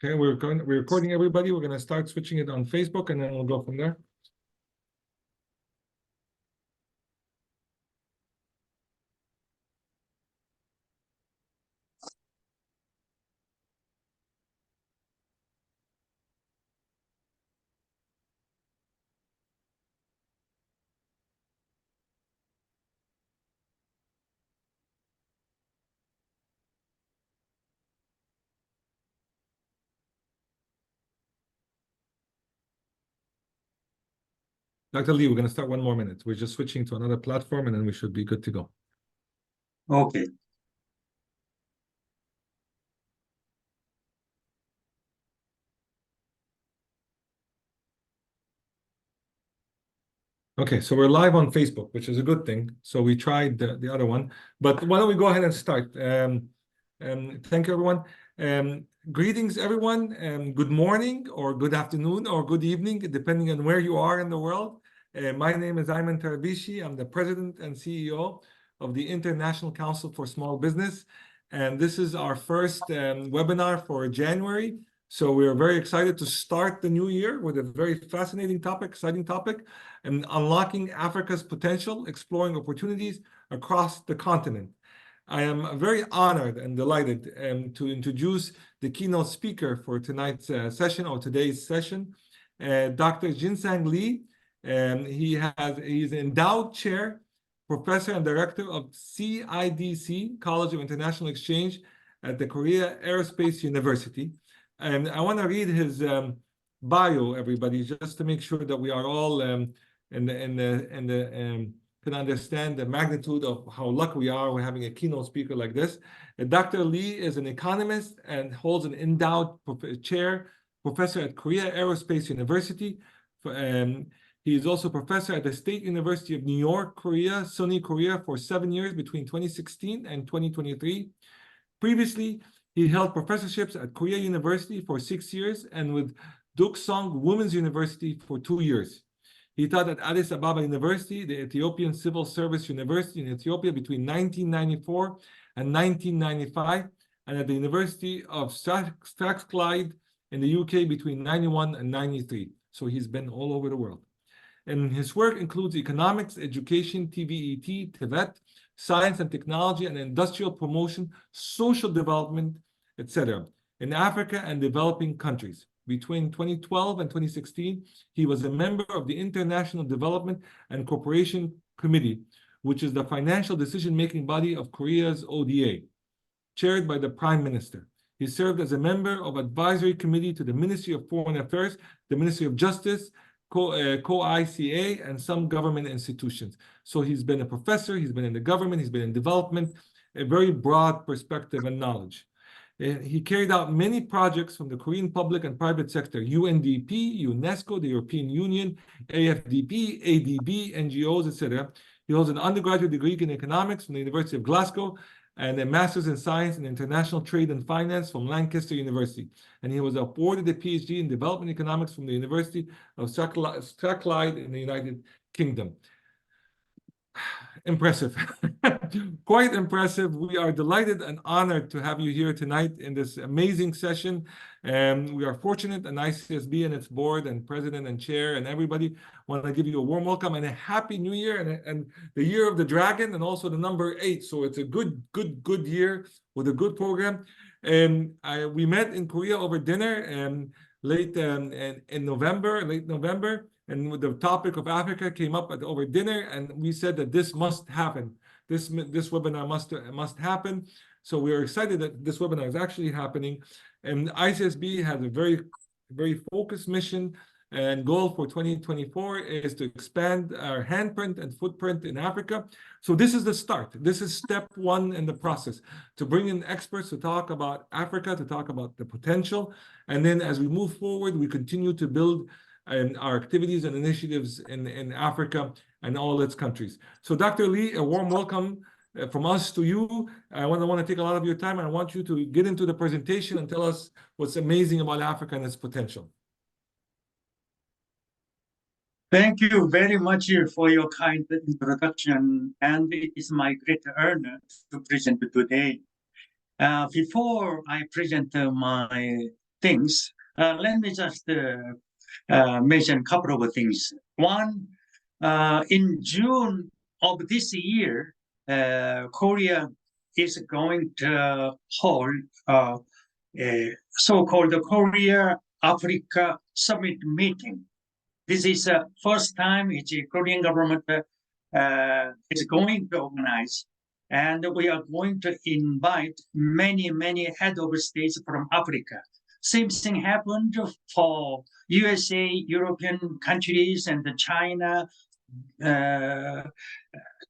Okay, we're recording everybody. We're going to start switching it on Facebook, and then we'll go from there. Dr. Lee, we're going to start 1 more minute. We're just switching to another platform, and then we should be good to go. Okay. Okay, so we're live on Facebook, which is a good thing. So we tried the other one, but why don't we go ahead and start? Thank you, everyone. Greetings, everyone. Good morning, or good afternoon, or good evening, depending on where you are in the world. My name is Ayman ElTarabishy. I'm the president and CEO of the International Council for Small Business. And this is our first webinar for January. So we are very excited to start the new year with a very fascinating topic, exciting topic, and unlocking Africa's potential, exploring opportunities across the continent. I am very honored and delighted to introduce the keynote speaker for tonight's session, or today's session, Dr. Jin-sang Lee. He's an endowed chair, professor and director of CIDC, College of International Exchange at the Korea Aerospace University. And I want to read his bio, everybody, just to make sure that we are all can understand the magnitude of how lucky we are. We're having a keynote speaker like this. Dr. Lee is an economist and holds an endowed chair professor at Korea Aerospace University. He is also professor at the State University of New York, Korea, SUNY Korea, for 7 years between 2016 and 2023. Previously, he held professorships at Korea University for 6 years and with Duksong Women's University for 2 years. He taught at Addis Ababa University, the Ethiopian Civil Service University in Ethiopia between 1994 and 1995, and at the University of Strathclyde in the UK between 91 and 93. So he's been all over the world. And his work includes economics, education, TVET, TVET, science and technology, and industrial promotion, social development, etc. in Africa and developing countries. Between 2012 and 2016, he was a member of the International Development and Cooperation Committee, which is the financial decision-making body of Korea's ODA, chaired by the Prime Minister. He served as a member of advisory committee to the Ministry of Foreign Affairs, the Ministry of Justice, COICA, and some government institutions. So he's been a professor, he's been in the government, he's been in development, a very broad perspective and knowledge. He carried out many projects from the Korean public and private sector, UNDP, UNESCO, the European Union, AFDP, ADB, NGOs, etc. He holds an undergraduate degree in economics from the University of Glasgow and a master's in science and international trade and finance from Lancaster University. And he was awarded a PhD in development economics from the University of Strathclyde in the United Kingdom. Impressive. Quite impressive. We are delighted and honored to have you here tonight in this amazing session. We are fortunate, and ICSB and its board and president and chair and everybody want to give you a warm welcome and a happy new year, and the year of the dragon, and also the number 8. So it's a good year with a good program. We met in Korea over dinner late November. And the topic of Africa came up over dinner, and we said that this must happen. This webinar must happen. So we are excited that this webinar is actually happening. And ICSB has a very focused mission and goal for 2024 is to expand our handprint and footprint in Africa. So this is the start. This is step 1 in the process, to bring in experts to talk about Africa, to talk about the potential. And then as we move forward, we continue to build our activities and initiatives in Africa and all its countries. So Dr. Lee, a warm welcome from us to you. I want to take a lot of your time, and I want you to get into the presentation and tell us what's amazing about Africa and its potential. Thank you very much for your kind introduction, and it is my great honor to present today. Before I present my things. Let me just mention a couple of things. One, in June of this year, Korea is going to hold a so-called Korea Africa Summit meeting. This is the first time the Korean government is going to organize, and we are going to invite many head of states from Africa. Same thing happened for USA, European countries, and China,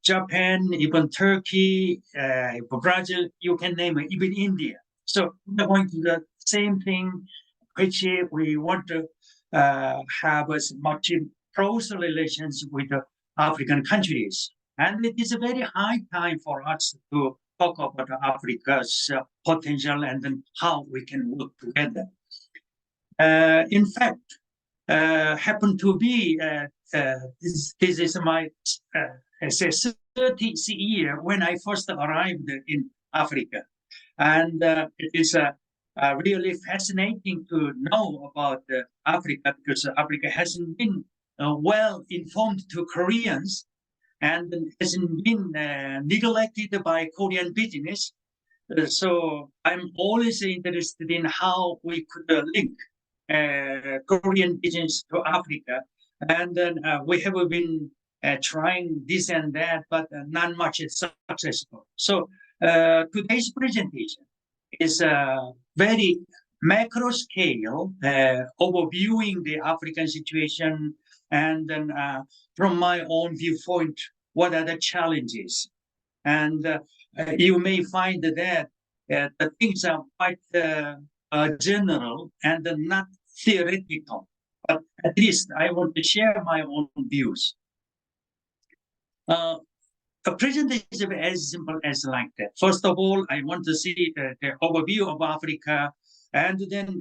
Japan, even Turkey, Brazil, you can name it, even India. So we're going to do the same thing, which we want to have as much close relations with the African countries. And it is a very high time for us to talk about Africa's potential and then how we can work together. In fact, happened to be this is my 30th year when I first arrived in Africa, and it is really fascinating to know about Africa, because Africa hasn't been well informed to Koreans and hasn't been neglected by Korean business. So I'm always interested in how we could link Korean business to Africa. And then we have been trying this and that, but not much is successful. So today's presentation is a very macro scale overviewing the African situation, and then from my own viewpoint, what are the challenges? And you may find that the things are quite general and not theoretical, but at least I want to share my own views. A presentation is as simple as like that. First of all, I want to see the overview of Africa, and then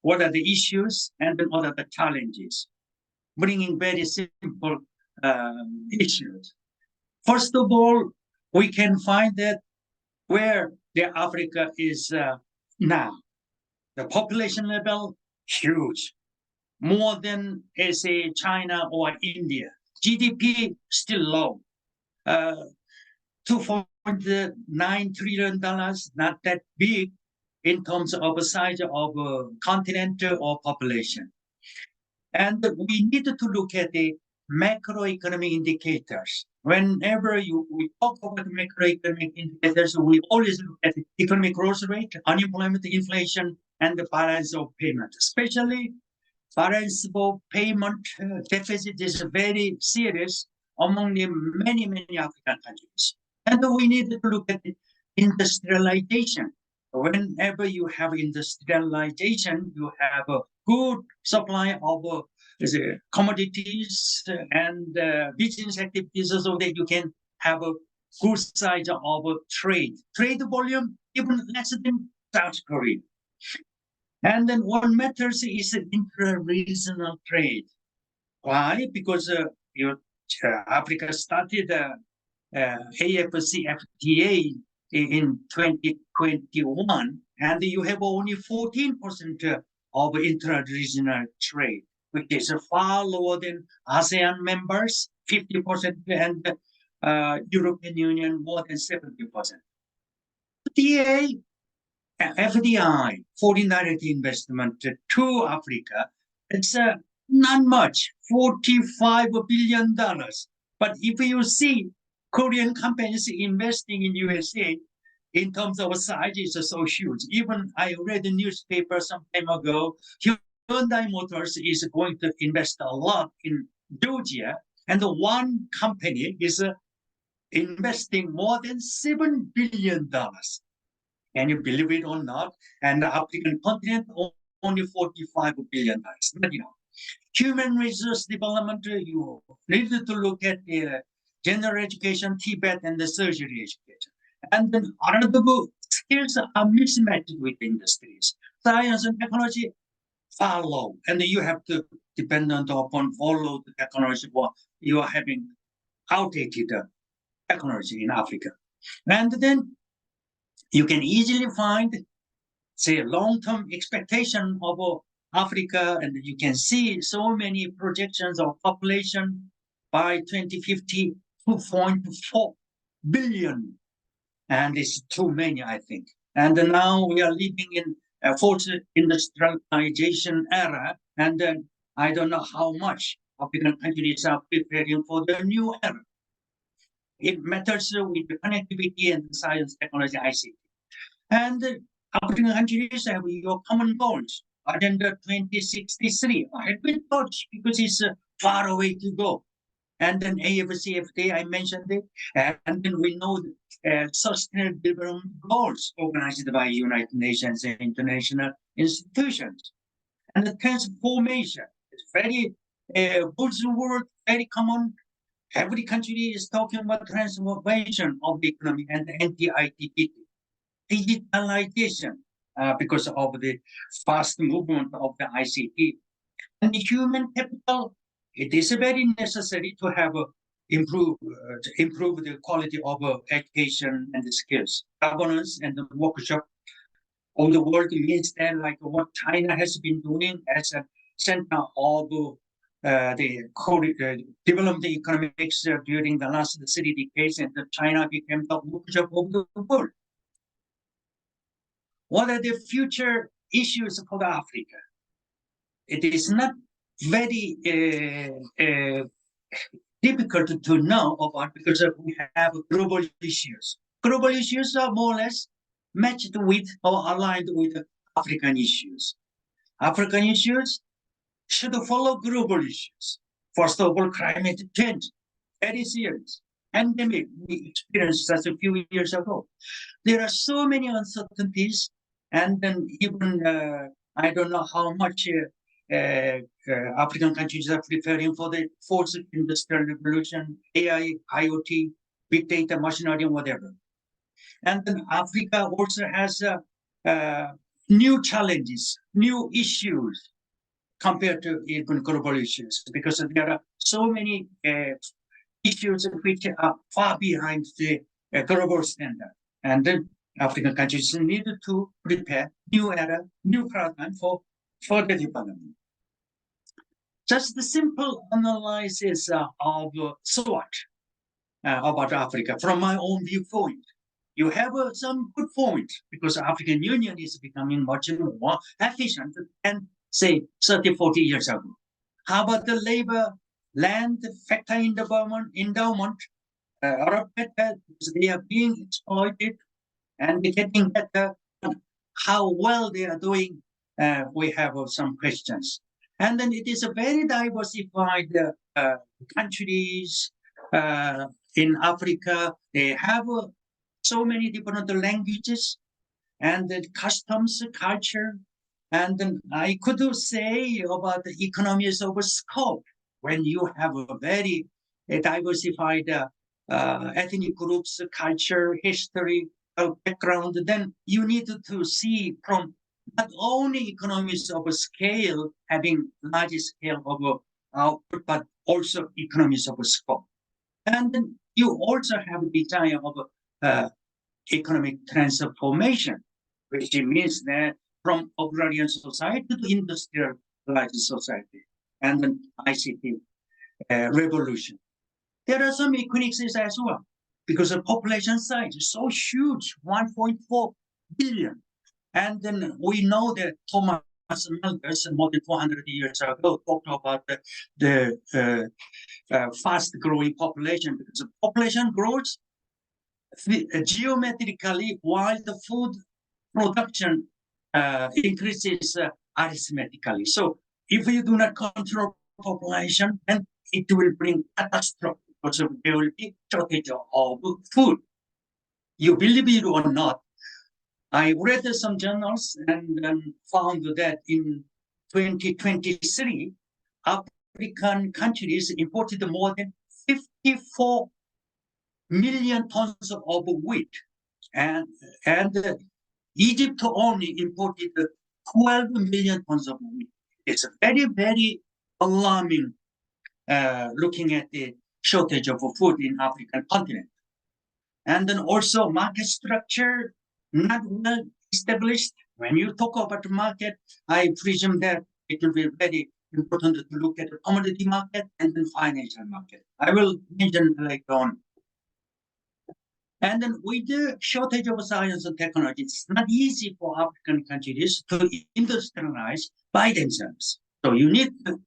what are the issues, and then what are the challenges, bringing very simple issues. First of all, we can find that where the Africa is now. The population level, huge, more than, say, China or India. GDP, still low. $2.9 trillion, not that big in terms of the size of a continent or population. And we need to look at the macroeconomic indicators. Whenever we talk about macroeconomic indicators, we always look at the economic growth rate, unemployment, inflation, and the balance of payment. Especially balance of payment deficit is very serious among the many African countries. And we need to look at the industrialization. Whenever you have industrialization, you have a good supply of commodities and business activities, so that you can have a good size of trade. Trade volume even less than South Korea. And then what matters is intra-regional trade. Why? Because Africa started AFCFTA in 2021, and you have only 14% of intra-regional trade, which is far lower than ASEAN members, 50%, and European Union more than 70%. FDI, foreign direct investment to Africa, it's not much, $45 billion. But if you see Korean companies investing in USA, in terms of size, is so huge. Even I read a newspaper some time ago, Hyundai Motors is going to invest a lot in Georgia, and one company is investing more than $7 billion. Can you believe it or not? And the African continent, only $45 billion. But human resource development, you need to look at the general education, Tibet, and the surgery education. And then another skills are mismatched with industries. Science and technology, far low. And you have to depend upon follow the technology, while you are having outdated technology in Africa. And then you can easily find say long-term expectation of Africa, and you can see so many projections of population by 2050, 2.4 billion, and it's too many, I think. And now we are living in a fourth industrialization era, and I don't know how much African countries are preparing for the new era. It matters with the connectivity and science, technology, ICT. And African countries have your common goals. Agenda 2063 had been touched because it's far away to go. And then AFCFTA, I mentioned it. And then we know sustainable development goals organized by United Nations and international institutions. And the transformation is very buzzword, very common. Every country is talking about transformation of the economy and the anti-ITT. Digitalization, because of the fast movement of the ICT. And the human capital, it is very necessary to have improve the quality of education and the skills. Governance and the workshop of the world means that like what China has been doing as a center of the development economics during the last 3 decades, and China became the workshop of the world. What are the future issues for Africa? It is not very difficult to know about because we have global issues. Global issues are more or less matched with or aligned with African issues. African issues should follow global issues. First of all, climate change, very serious. Pandemic we experienced just a few years ago. There are so many uncertainties, and then even I don't know how much African countries are preparing for the fourth industrial revolution, AI, IoT, big data, machine learning, whatever. And then Africa also has new challenges, new issues compared to even global issues, because there are so many issues which are far behind the global standard. And then African countries need to prepare new era, new paradigm for further development. Just the simple analysis of SWOT about Africa from my own viewpoint. You have some good points because African Union is becoming much more efficient than, say, 30, 40 years ago. How about the labor, land, factor endowment, are better because they are being exploited and getting better. How well they are doing, we have some questions. And then it is a very diversified countries in Africa. They have so many different languages and customs, culture. And then I could say about the economies of scope. When you have a very diversified ethnic groups, culture, history, background, then you need to see from not only economies of scale, having large scale of output, but also economies of scope. And then you also have the desire of economic transformation, which means that from agrarian society to industrialized society, and then ICT revolution. There are some equinices as well, because the population size is so huge, 1.4 billion. And then we know that Thomas Malthus, more than 400 years ago, talked about the fast-growing population, because the population grows geometrically while the food production increases arithmetically. So if you do not control population, then it will bring catastrophe because there will be shortage of food. You believe it or not, I read some journals and found that in 2023, African countries imported more than 54 million tons of wheat, and Egypt only imported 12 million tons of wheat. It's very, very alarming looking at the shortage of food in African continent. And then also market structure not well established, When you talk about the market, I presume that it will be very important to look at the commodity market and the financial market. I will mention later on. And then with the shortage of science and technology, it's not easy for African countries to industrialize by themselves. So you need to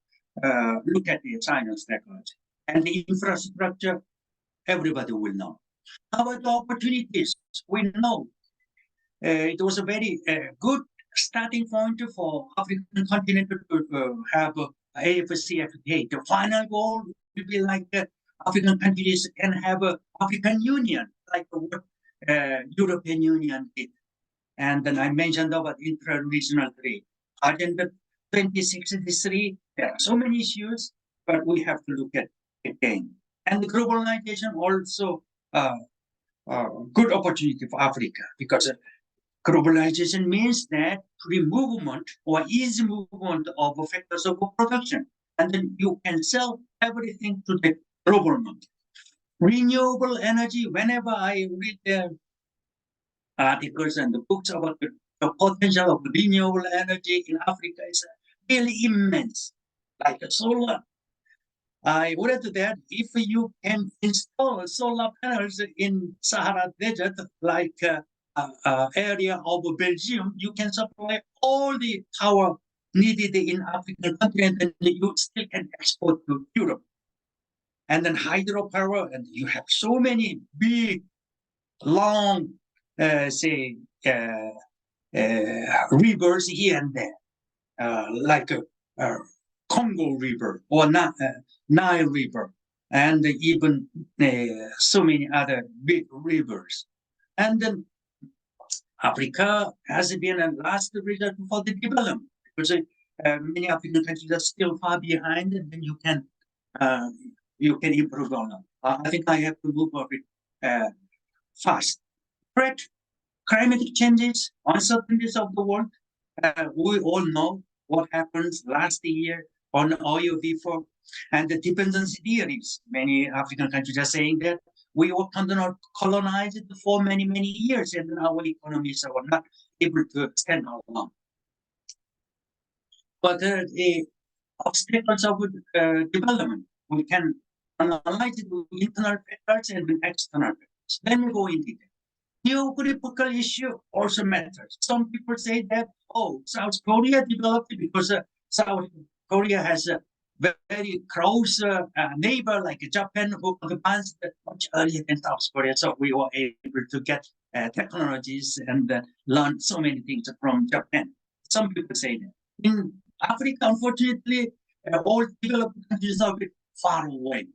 look at the science technology and the infrastructure. Everybody will know. How about the opportunities? We know it was a very good starting point for African continent to have AFCFTA. The final goal will be like African countries can have an African Union, like what European Union did. And then I mentioned about intra-regional trade. Agenda 2063, there are so many issues, but we have to look at it again. And the globalization also good opportunity for Africa, because globalization means that free movement or easy movement of factors of production, and then you can sell everything to the global market. Renewable energy, whenever I read the articles and the books about the potential of renewable energy in Africa is really immense, like a solar. I read that if you can install solar panels in Sahara Desert, like area of Belgium, you can supply all the power needed in African continent, and you still can export to Europe. And then hydropower, and you have so many big, long, rivers here and there, like Congo River or Nile River, and even so many other big rivers. And then Africa has been a last resort for the development, because many African countries are still far behind, and then you can improve on them. I think I have to move a bit fast. Threat, climatic changes, uncertainties of the world. We all know what happened last year on oil before, and the dependency theories. Many African countries are saying that we were colonized for many, many years, and our economies are not able to stand alone. But the obstacles of development, we can analyze it with internal factors and external factors. Then we go into detail. Geopolitical issue also matters. Some people say that, oh, South Korea developed because South Korea has a very close neighbor like Japan, who advanced much earlier than South Korea. So we were able to get technologies and learn so many things from Japan. Some people say that. In Africa, unfortunately, all developed countries are a bit far away.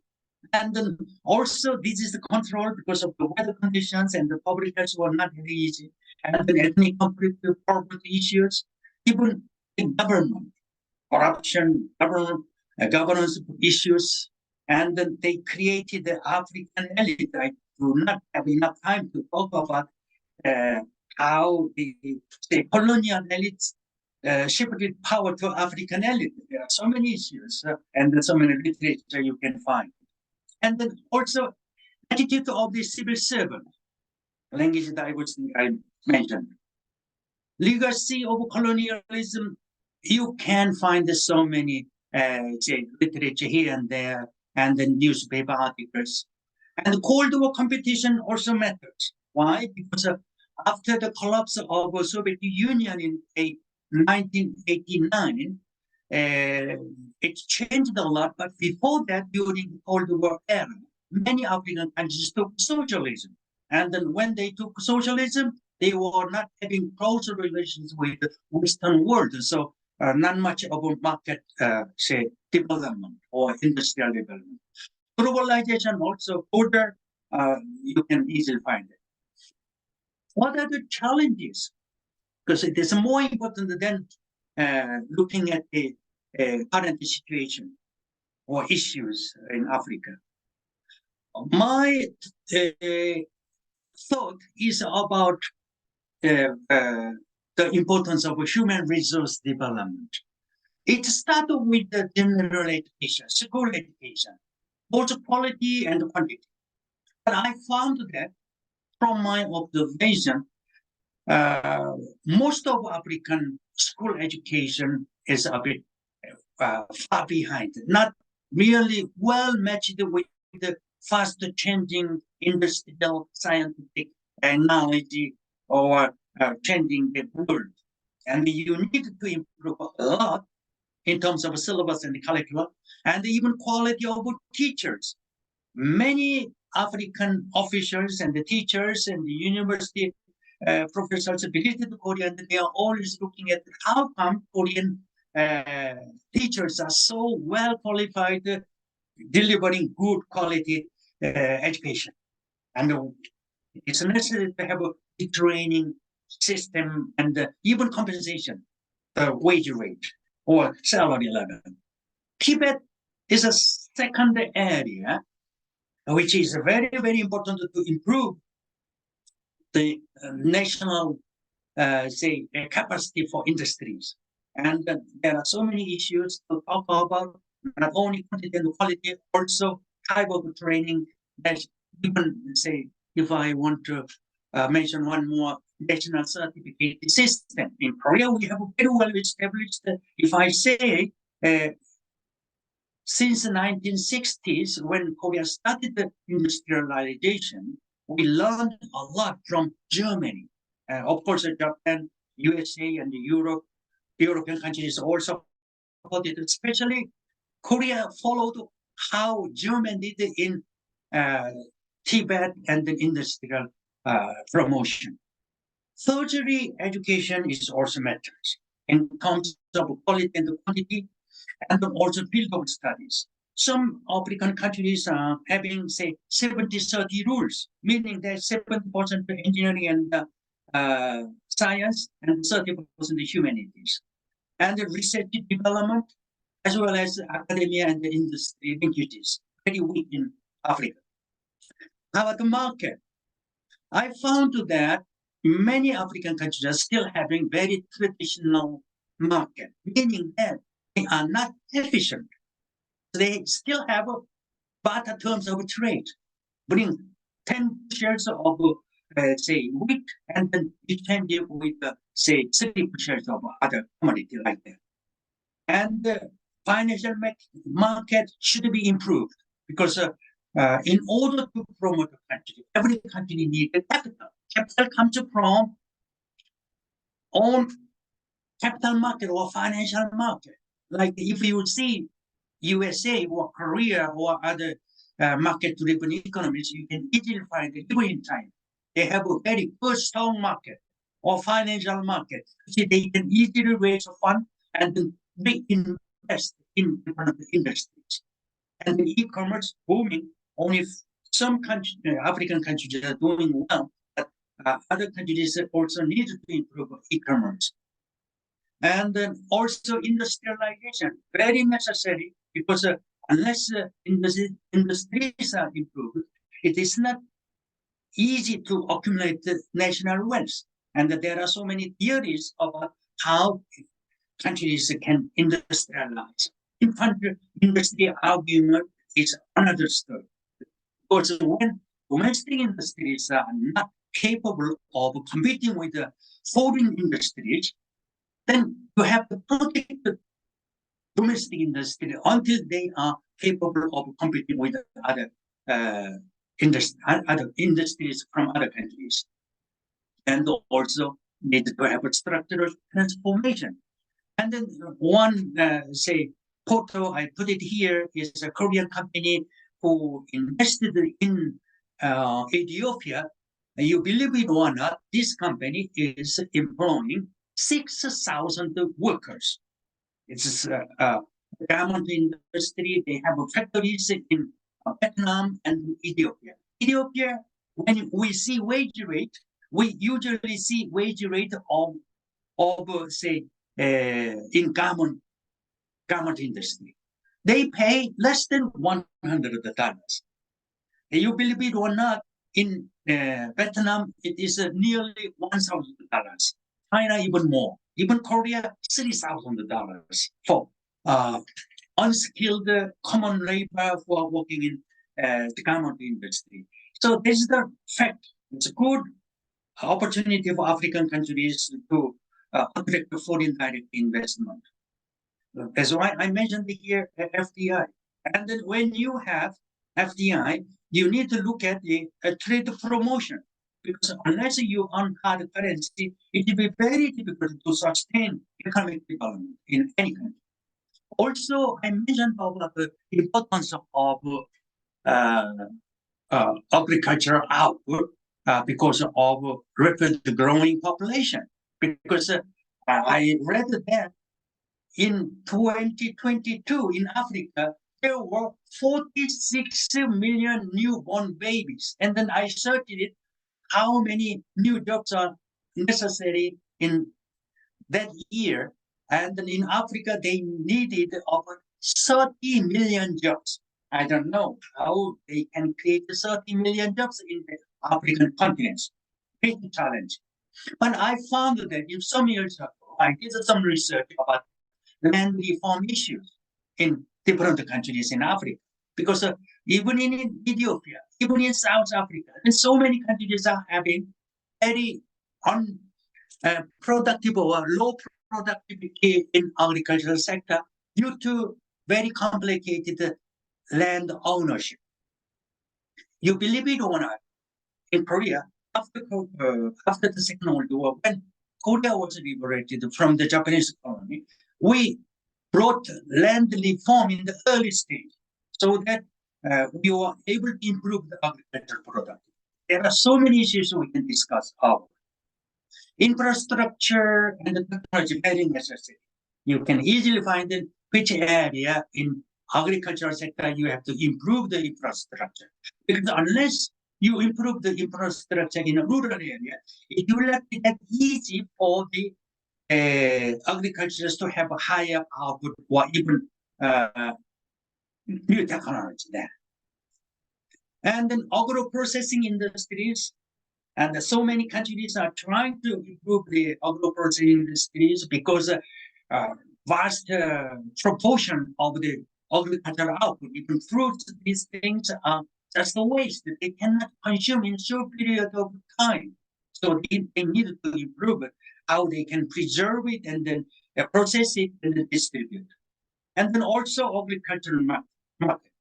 And then also this is the control because of the weather conditions, and the public health were not very easy. And then ethnic conflict, poverty issues, even in government, corruption, governance issues. And then they created the African elite. I do not have enough time to talk about how the colonial elites shifted power to African elite. There are so many issues and so many literature you can find. And then also attitude of the civil servant, language diversity I mentioned. Legacy of colonialism, you can find so many literature here and there, and the newspaper articles. And the Cold War competition also matters. Why? Because after the collapse of the Soviet Union in 1989, it changed a lot, but before that, during the Cold War era, many African countries took socialism. And then when they took socialism, they were not having close relations with the Western world. So not much of a market, development or industrial development. Globalization also further, you can easily find it. What are the challenges? Because it is more important than looking at the current situation or issues in Africa. My thought is about the importance of human resource development. It started with the general education, school education, both quality and quantity. But I found that from my observation, most of African school education is a bit far behind, not really well matched with the fast changing industrial scientific knowledge or changing the world. And you need to improve a lot in terms of syllabus and curriculum, and even quality of teachers. Many African officials and the teachers and the university professors visited Korea, and they are always looking at how come Korean teachers are so well qualified, delivering good quality education. And it's necessary to have a training system and even compensation, wage rate or salary level. Tibet is a second area which is very, very important to improve the national, capacity for industries. And there are so many issues to talk about, not only quantity and quality, also type of training. That even say, if I want to mention one more, national certificate system. In Korea, we have a very well established, if I say, since the 1960s, when Korea started the industrialization, we learned a lot from Germany. Of course, Japan, USA, and Europe, European countries also supported, especially Korea followed how Germany did in Tibet and the industrial promotion. Surgery education is also matters in terms of quality and quantity, and also field of studies. Some African countries are having, say, 70-30 rules, meaning that 70% engineering and science and 30% humanities. And the research development, as well as academia and the industry linkages, very weak in Africa. How about the market? I found that many African countries are still having very traditional market, meaning that they are not efficient. They still have a barter terms of trade, bring 10 shares of, say, wheat, and then you can deal with, say, 3 shares of other commodity like that. And the financial market should be improved because in order to promote a country, every country needs capital. Capital comes from own capital market or financial market. Like if you see USA or Korea or other market-driven economies, you can easily find it even in China. They have a very good, strong market or financial market. See, they can easily raise a fund and then invest in different industries. And the e-commerce booming, only some countries, African countries are doing well, but other countries also need to improve e-commerce. And then also industrialization, very necessary because unless industries are improved, it is not easy to accumulate the national wealth. And there are so many theories about how countries can industrialize. Infant industry argument is another story. Because when domestic industries are not capable of competing with the foreign industries, then you have to protect the domestic industry until they are capable of competing with other industries from other countries. And also need to have a structural transformation. And then one, say, photo, I put it here, is a Korean company who invested in Ethiopia. You believe it or not, this company is employing 6,000 workers. It's a garment industry. They have factories in Vietnam and Ethiopia. Ethiopia, when we see wage rate, we usually see wage rate of say, in garment industry. They pay less than $100. You believe it or not, in Vietnam, it is nearly $1,000. China, even more. Even Korea, $3,000 for unskilled common labor who are working in the garment industry. So this is the fact. It's good opportunity for African countries to attract foreign direct investment. That's why I mentioned here FDI. And then when you have FDI, you need to look at the trade promotion, because unless you earn hard currency, it will be very difficult to sustain economic development in any country. Also, I mentioned about the importance of agricultural output because of rapid growing population. Because I read that in 2022 in Africa, there were 46 million newborn babies. And then I searched it, how many new jobs are necessary in that year. And then in Africa, they needed over 30 million jobs. I don't know how they can create 30 million jobs in the African continents. Big challenge. But I found that in some years ago, I did some research about land reform issues in different countries in Africa. Because even in Ethiopia, even in South Africa, and so many countries are having very unproductive or low productivity in agricultural sector due to very complicated land ownership. You believe it or not, in Korea, after the Second World War, when Korea was liberated from the Japanese colony, we brought land reform in the early stage so that we were able to improve the agricultural productivity. There are so many issues we can discuss. Infrastructure and the technology very necessary. You can easily find in which area in agricultural sector you have to improve the infrastructure. Because unless you improve the infrastructure in a rural area, it will not be that easy for the agriculturists to have a higher output or even new technology there. And then agro-processing industries, and so many countries are trying to improve the agro-processing industries because vast proportion of the agricultural output, even fruits, these things are just a waste. They cannot consume in short period of time. So they need to improve it, how they can preserve it and then process it and then distribute. And then also agricultural market,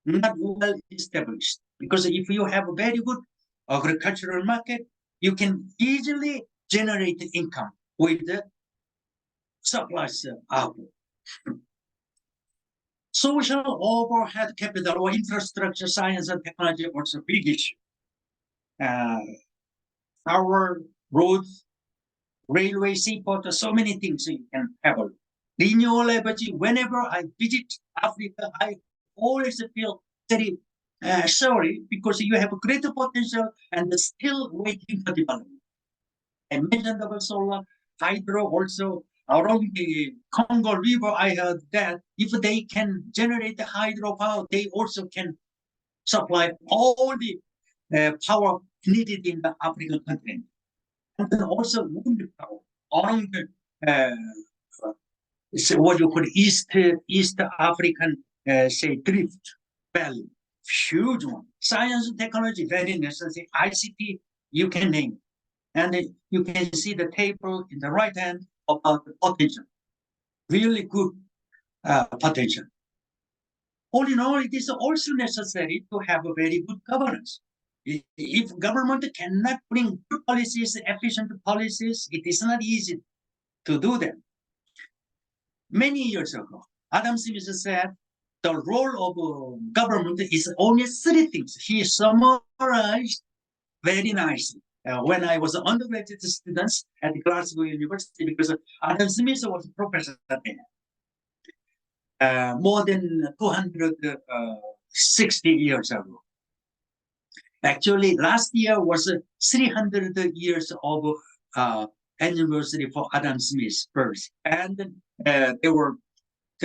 not well established. Because if you have a very good agricultural market, you can easily generate income with the surplus output. Social overhead capital or infrastructure, science and technology also a big issue. Our roads, railway, seaport, so many things you can have. Renewable energy, whenever I visit Africa, I always feel very sorry because you have a greater potential and still waiting for development. I mentioned about solar, hydro also. Along the Congo River, I heard that if they can generate the hydropower, they also can supply all the power needed in the African continent. And then also wind power along the what you call East African say drift valley, huge one. Science and technology very necessary. ICT, you can name it. And you can see the table in the right hand about the potential, really good potential. All in all, it is also necessary to have a very good governance. If government cannot bring good policies, efficient policies, it is not easy to do them. Many years ago, Adam Smith said the role of government is only three things. He summarized very nicely. When I was an undergraduate student at Glasgow University, because Adam Smith was a professor there, more than 260 years ago. Actually, last year was 300 years of anniversary for Adam Smith's birth, and there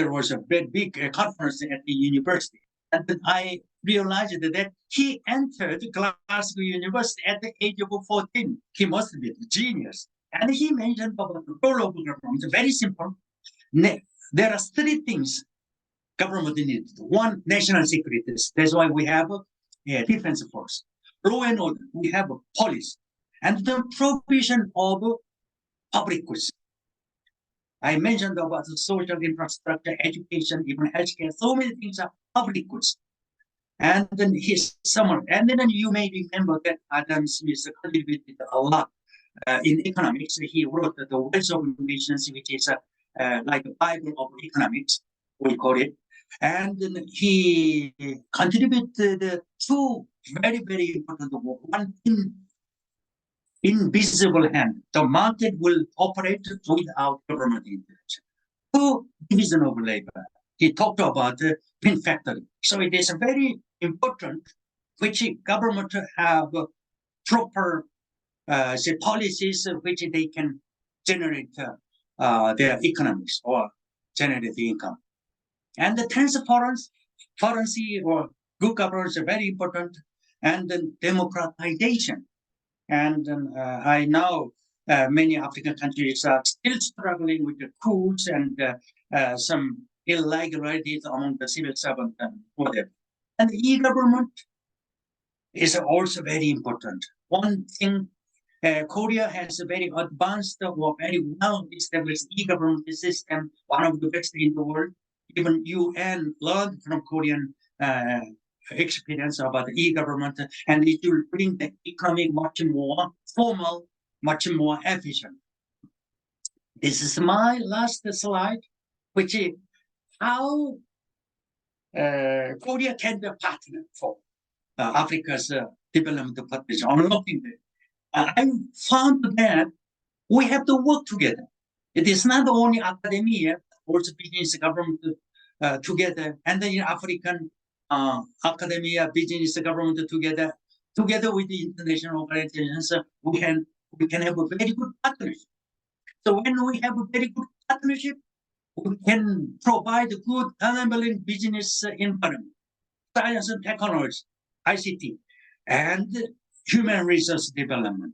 was a very big conference at the university, and then I realized that he entered Glasgow University at the age of 14. He must be a genius. And he mentioned about the role of government. Very simple. There are three things government needs. One, national security. That's why we have a defense force. Law and order. We have a police. and the provision of public goods. I mentioned about the social infrastructure, education, even healthcare. So many things are public goods. And then his summary. And then you may remember that Adam Smith contributed a lot in economics. He wrote the Wealth of Nations, which is like a Bible of economics, we call it. And then he contributed two very, very important work. One invisible hand. The market will operate without government intervention. Two, division of labor. He talked about the pin factory. So it is very important which government have proper say policies which they can generate their economics or generate the income. And the transparency or good governance are very important, and then democratization. And I know many African countries are still struggling with the coups and some irregularities among the civil servants and whatever. And e-government is also very important. One thing, Korea has a very advanced or very well-established e-government system, one of the best in the world. Even UN learned from Korean experience about e-government, and it will bring the economy much more formal, much more efficient. This is my last slide, which is how Korea can be a partner for Africa's development potential. Unlocking it. I found that we have to work together. It is not only academia, also business, government together, and then African academia, business, government together with the international organizations, we can have a very good partnership. So when we have a very good partnership, we can provide good enabling business environment, science and technology, ICT, and human resource development.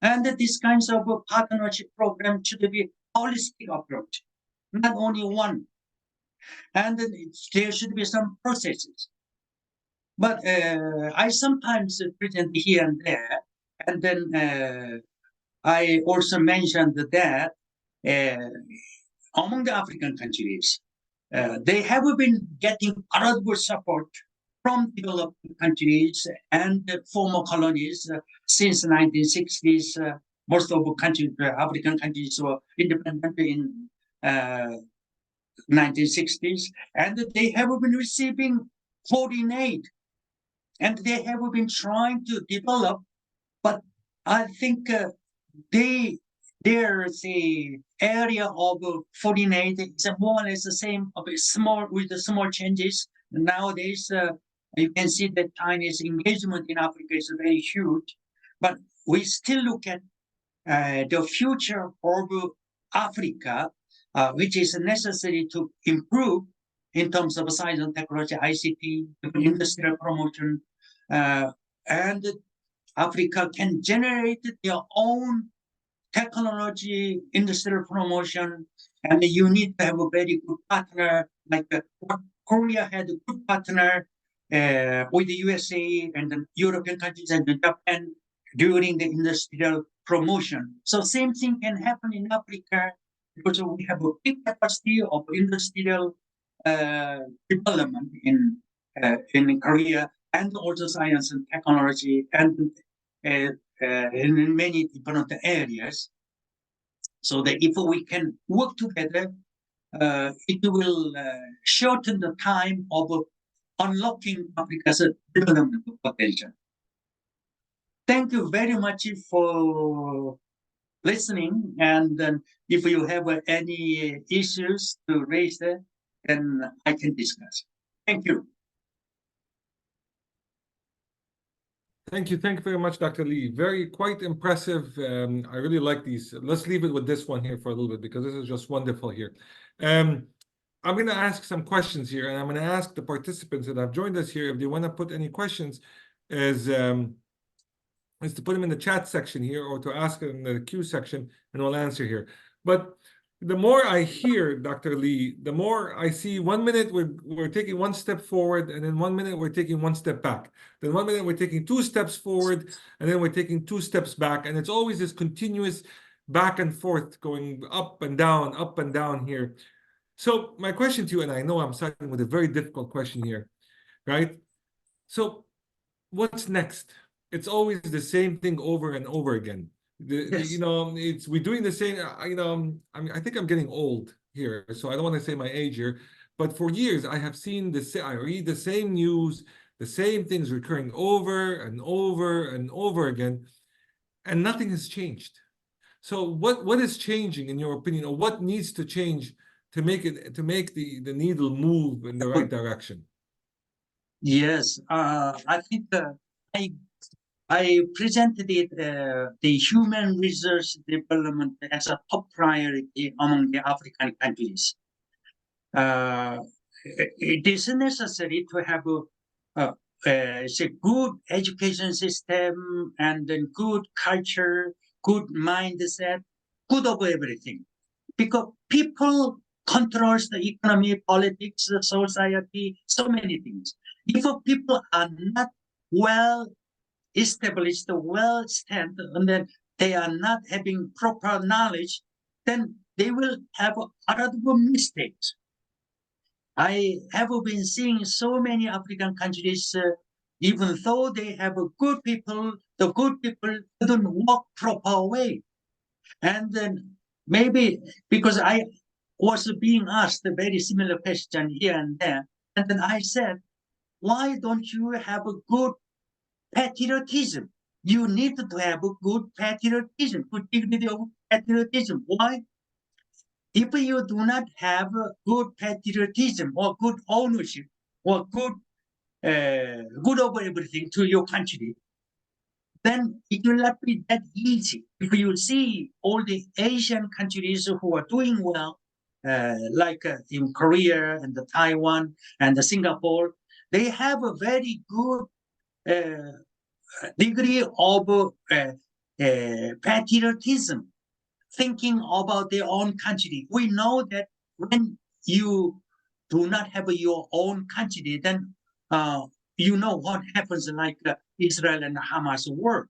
And these kinds of partnership programs should be holistic approach, not only one. And there should be some processes. But I sometimes present here and there, and then I also mentioned that among the African countries, they have been getting a lot of good support from developing countries and former colonies since the 1960s. Most of the countries, African countries, were independent in 1960s, and they have been receiving foreign aid, and they have been trying to develop. But I think there's a area of foreign aid is more or less the same, with the small changes. Nowadays, you can see that Chinese engagement in Africa is very huge, but we still look at the future of Africa, which is necessary to improve in terms of science and technology, ICT, industrial promotion, and Africa can generate their own technology, industrial promotion, and you need to have a very good partner, like Korea had a good partner with the USA and the European countries and Japan during the industrial promotion. So same thing can happen in Africa, because we have a big capacity of industrial development in Korea, and also science and technology, and in many different areas. So that if we can work together, it will shorten the time of unlocking Africa's development potential. Thank you very much for listening. And if you have any issues to raise there, then I can discuss. Thank you. Thank you very much, Dr. Lee. Quite impressive. I really like these. Let's leave it with this one here for a little bit, because this is just wonderful here. I'm going to ask some questions here, and I'm going to ask the participants that have joined us here if they want to put any questions, is to put them in the chat section here, or to ask in the Q section, and we'll answer here. But the more I hear, Dr. Lee, the more I see 1 minute we're taking 1 step forward, and then 1 minute we're taking 1 step back. Then 1 minute we're taking 2 steps forward, and then we're taking 2 steps back. And it's always this continuous back and forth going up and down here. So my question to you, and I know I'm starting with a very difficult question here, right? So what's next? It's always the same thing over and over again. Yes. You know, we're doing the same. You know, I think I'm getting old here, so I don't want to say my age here. But for years, I have seen I read the same news, the same things recurring over and over and over again, and nothing has changed. So what is changing in your opinion, or what needs to change to make the needle move in the right direction? Yes, I think I presented it, the human resource development as a top priority among the African countries. It is necessary to have a good education system, and then good culture, good mindset, good of everything. Because people controls the economy, politics, the society, so many things. If people are not well established, well stand, and then they are not having proper knowledge, then they will have a lot of mistakes. I have been seeing so many African countries, even though they have good people, the good people don't work proper way. And then maybe because I was being asked a very similar question here and there, and then I said, why don't you have a good patriotism? You need to have a good patriotism, good dignity of patriotism. Why? If you do not have a good patriotism or good ownership or good over everything to your country, then it will not be that easy. If you see all the Asian countries who are doing well, like in Korea and the Taiwan and the Singapore, they have a very good degree of patriotism, thinking about their own country. We know that when you do not have your own country, then you know what happens like Israel and Hamas war.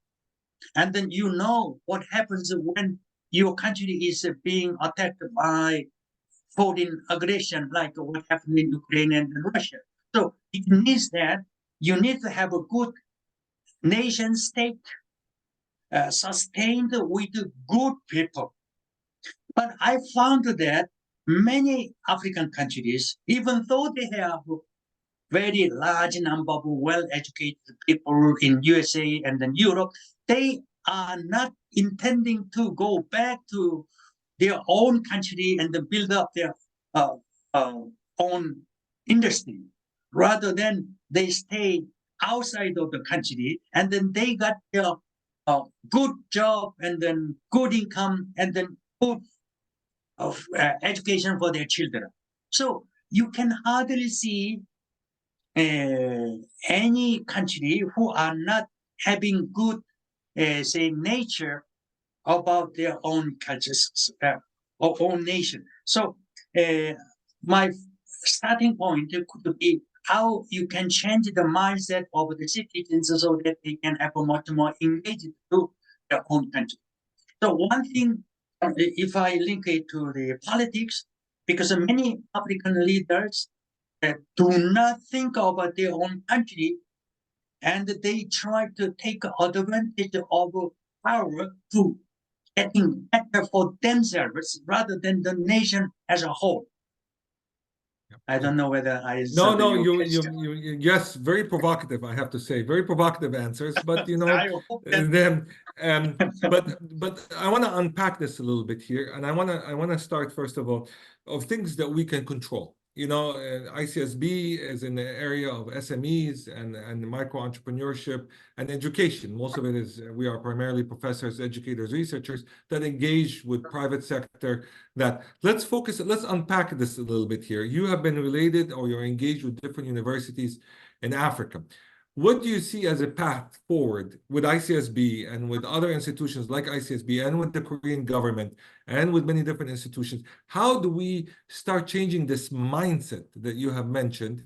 And then you know what happens when your country is being attacked by foreign aggression, like what happened in Ukraine and Russia. So it means that you need to have a good nation state sustained with good people. But I found that many African countries, even though they have very large number of well-educated people in USA and then Europe, they are not intending to go back to their own country and then build up their own industry. Rather than they stay outside of the country, and then they got their good job and then good income and then good education for their children. So you can hardly see any country who are not having good, say, nature about their own cultures or own nation. So my starting point could be how you can change the mindset of the citizens so that they can have a much more engaged to their own country. So one thing, if I link it to the politics, because many African leaders do not think about their own country, and they try to take advantage of power to getting better for themselves rather than the nation as a whole. I don't know whether I No, yes, very provocative, I have to say, very provocative answers. But you know, then but I want to unpack this a little bit here, and I want to start first of all of things that we can control. You know, ICSB is in the area of SMEs and micro entrepreneurship and education. Most of it is we are primarily professors, educators, researchers that engage with private sector. That let's unpack this a little bit here. You have been related or you're engaged with different universities in Africa. What do you see as a path forward with ICSB and with other institutions like ICSB and with the Korean government and with many different institutions? How do we start changing this mindset that you have mentioned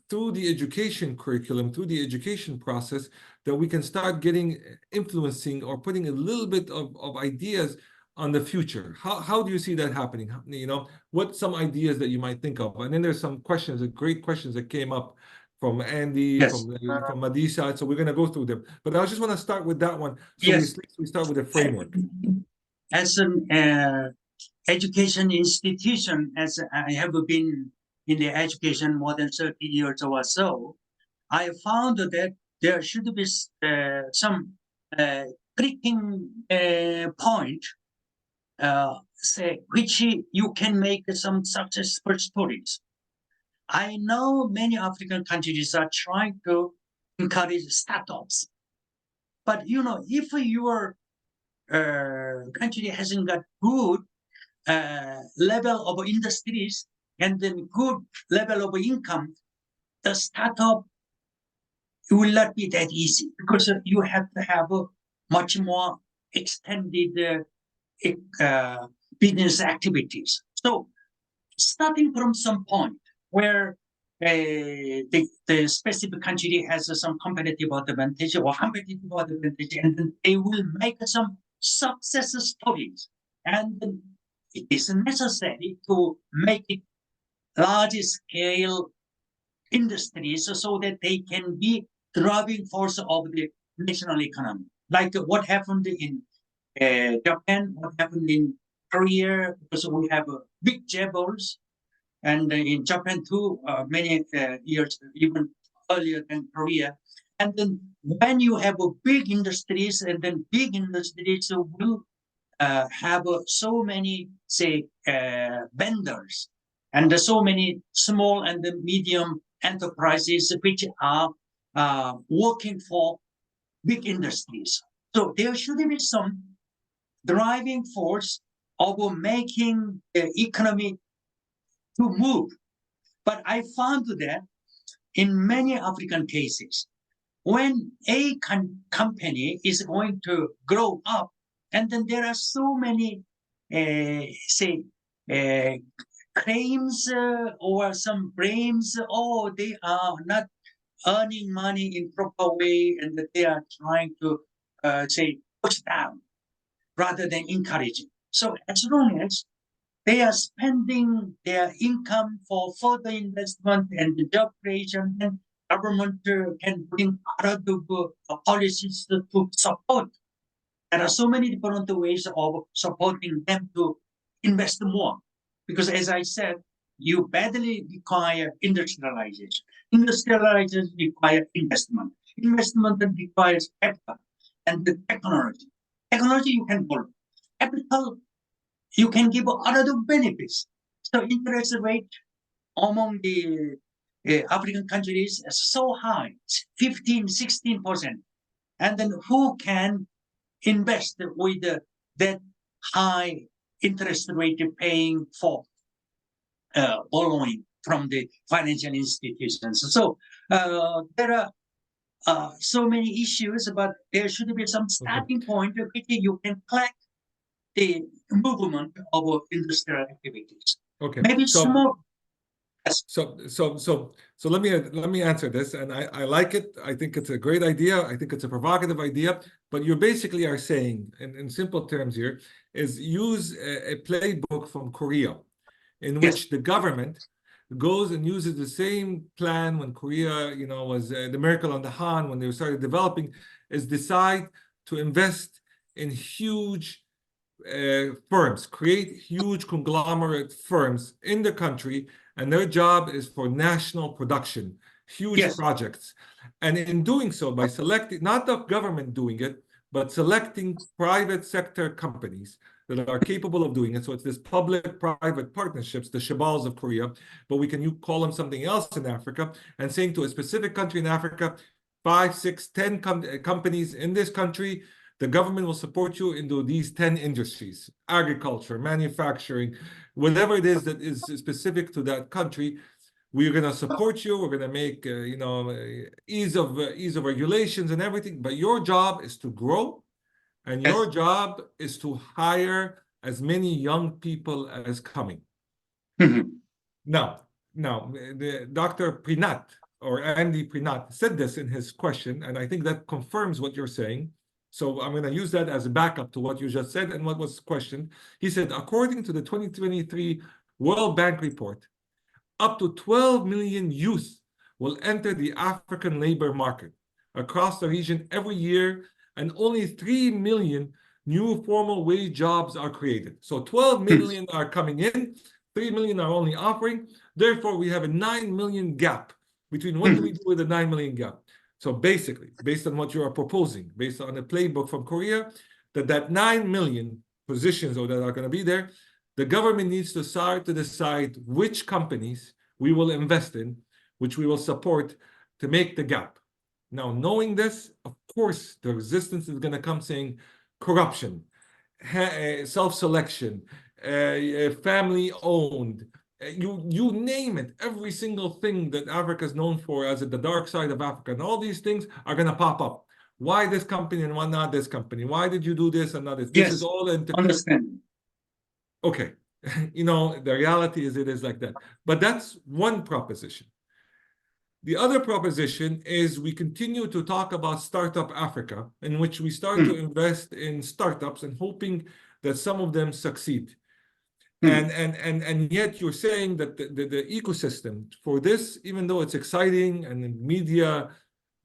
through the education curriculum, through the education process, that we can start influencing or putting a little bit of ideas on the future? How do you see that happening? You know, what some ideas that you might think of? And then there's some questions, great questions that came up from Andy, Yes. from Madisa. So we're going to go through them. But I just want to start with that one. So Yes. we start with a framework. As an education institution, as I have been in the education more than 30 years or so, I found that there should be some clicking point, say, which you can make some successful stories. I know many African countries are trying to encourage startups, but you know, if your country hasn't got good level of industries and then good level of income, the startup will not be that easy, because you have to have a much more extended business activities. So starting from some point where the specific country has some competitive advantage, and then they will make some success stories. And it is necessary to make it large scale industries so that they can be driving force of the national economy. Like what happened in Japan, what happened in Korea, because we have big jables, and in Japan too, many years, even earlier than Korea. And then when you have big industries, and then big industries will have so many, say, vendors, and so many small and medium enterprises which are working for big industries. So there should be some driving force of making the economy to move. But I found that in many African cases, when a company is going to grow up, and then there are so many, say, claims or some blames, oh, they are not earning money in proper way, and that they are trying to, say, push down rather than encouraging. So as long as they are spending their income for further investment and job creation, then government can bring other policies to support. There are so many different ways of supporting them to invest more. Because as I said, you badly require industrialization. Industrialization requires investment. Investment requires capital and the technology. Technology you can borrow. Capital you can give other benefits. So interest rate among the African countries is so high, 15, 16%. And then who can invest with that high interest rate paying for borrowing from the financial institutions? So there are so many issues, but there should be some starting point which you can track the movement of industrial activities. Okay. Maybe small. So let me answer this, and I like it. I think it's a great idea. I think it's a provocative idea. But you basically are saying, in simple terms here, is use a playbook from Korea, in which the government goes and uses the same plan when Korea, you know, was the Miracle on the Han, when they started developing, is decide to invest in huge firms, create huge conglomerate firms in the country, and their job is for national production, huge projects. And in doing so, by selecting, not the government doing it, but selecting private sector companies that are capable of doing it. So it's this public-private partnerships, the Shabals of Korea, but you call them something else in Africa, and saying to a specific country in Africa, 5, 6, 10 companies in this country, the government will support you into these 10 industries: agriculture, manufacturing, whatever it is that is specific to that country. we're going to support you. We're going to make, ease of regulations and everything. But your job is to grow, and your Yes. job is to hire as many young people as coming. Now, Dr. Prinat or Andy Prinat said this in his question, and I think that confirms what you're saying. So I'm going to use that as a backup to what you just said and what was questioned. He said, according to the 2023 World Bank report, up to 12 million youth will enter the African labor market across the region every year, and only 3 million new formal wage jobs are created. So 12 million are coming in, 3 million are only offering. Therefore, we have a 9 million gap between what do we do with the 9 million gap? So basically, based on what you are proposing, based on the playbook from Korea, that 9 million positions or that are going to be there, the government needs to start to decide which companies we will invest in, which we will support to make the gap. Now, knowing this, of course, the resistance is going to come saying corruption, self-selection, family-owned, you name it. Every single thing that Africa is known for as the dark side of Africa, and all these things are going to pop up. Why this company and why not this company? Why did you do this and not this? This is all understand. Okay. The reality is it is like that. But that's one proposition. The other proposition is we continue to talk about Startup Africa, in which we start to invest in startups and hoping that some of them succeed. And yet you're saying that the ecosystem for this, even though it's exciting and media,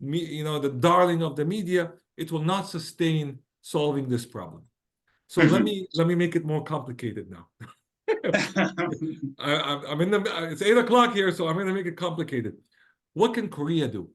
the darling of the media, it will not sustain solving this problem. So let me make it more complicated now. It's 8 o'clock here, so I'm going to make it complicated. What can Korea do?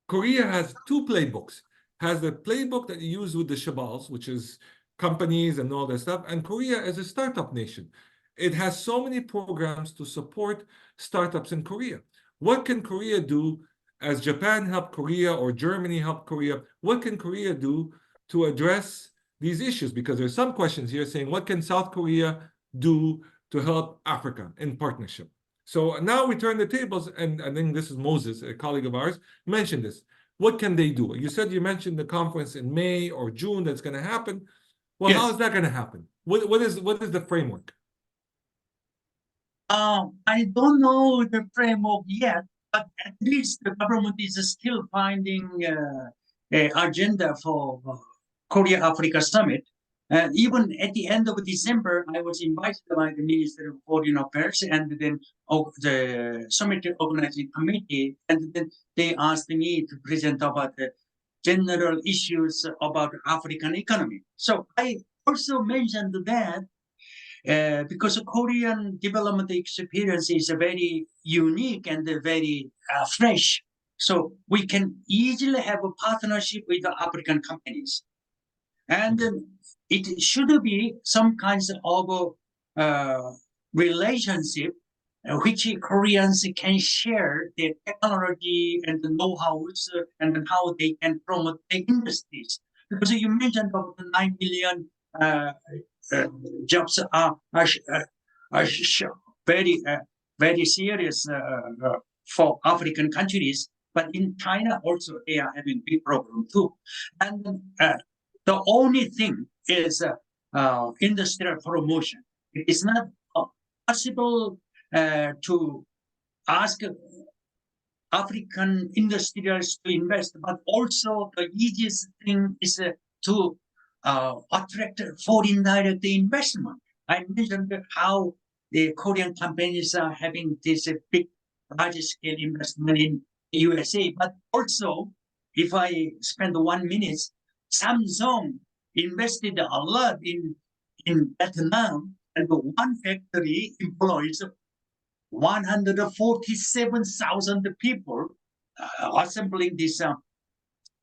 Korea has two playbooks. Has the playbook that you use with the Shabals, which is companies and all that stuff, and Korea is a startup nation. It has so many programs to support startups in Korea. What can Korea do as Japan helped Korea or Germany helped Korea? What can Korea do to address these issues? Because there's some questions here saying, what can South Korea do to help Africa in partnership? So now we turn the tables, and I think this is Moses, a colleague of ours, mentioned this. What can they do? You mentioned the conference in May or June that's going to happen. Well, Yes. how is that going to happen? What is the framework? I don't know the framework yet, but at least the government is still finding an agenda for Korea-Africa Summit. And even at the end of December, I was invited by the Minister of Foreign Affairs and then the Summit Organizing Committee, and then they asked me to present about the general issues about African economy. So I also mentioned that because Korean development experience is very unique and very fresh. So we can easily have a partnership with the African companies. And it should be some kinds of relationship which Koreans can share their technology and the know-hows and how they can promote their industries. Because you mentioned about the 9 million jobs are very serious for African countries, but in China also they are having big problem too. And the only thing is industrial promotion. It is not possible to ask African industrials to invest, but also the easiest thing is to attract foreign direct investment. I mentioned how the Korean companies are having this big, large-scale investment in the USA, but also, if I spend 1 minute, Samsung invested a lot in Vietnam, and one factory employs 147,000 people assembling this